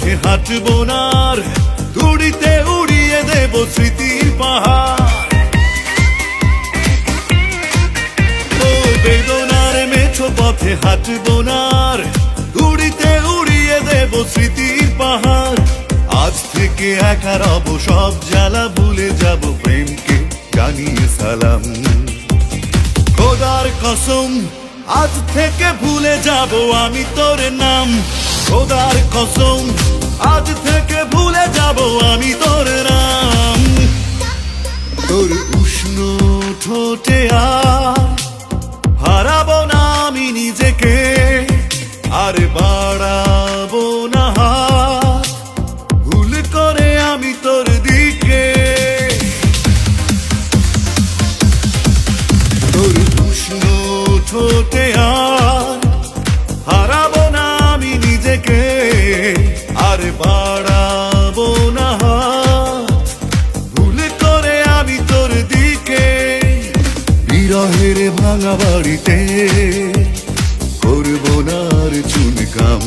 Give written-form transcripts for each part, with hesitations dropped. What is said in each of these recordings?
পথে হাঁটবো না আর, ধুড়িতে উড়িয়ে দেব স্মৃতির পাহাড়। ও বেদনার মেছো পথে হাঁটবো না আর, ধুড়িতে উড়িয়ে দেব স্মৃতির পাহাড়। আজ থেকে একা রব, সব জ্বালা ভুলে যাব, প্রেমকে জানিয়ে সালাম। খোদার কসম আজ থেকে ভুলে যাব আমি তোর নাম। খোদার কসম আজ থেকে ভুলে যাব আমি তোর নাম। তোর উষ্ণ ঠোঁটে আর হারাবো না আমি নিজেকে, আর বাড়াবো না হাত ভুল করে আমি তোর দিকে। তোর উষ্ণ ঠোঁটে আর হারাবো না আমি নিজেকে, আর বাড়াবো না হাত ভুল করে আমি তোর দিকে। বিরহের ভাঙা বাড়িতে করবো না আর চুনকাম,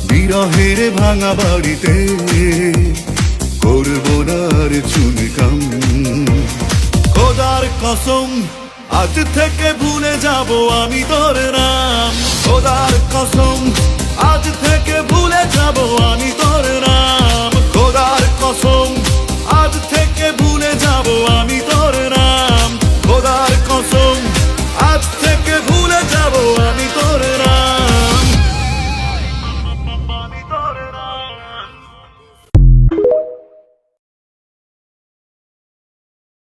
বিরহের ভাঙা বাড়িতে করবো না আর চুনকাম। খোদার কসম আজ থেকে ভুলে যাব আমি তোর নাম। খোদার কসম আজ থেকে ভুলে যাব আমি তোর নাম। খোদার কসম আজ থেকে ভুলে যাব আমি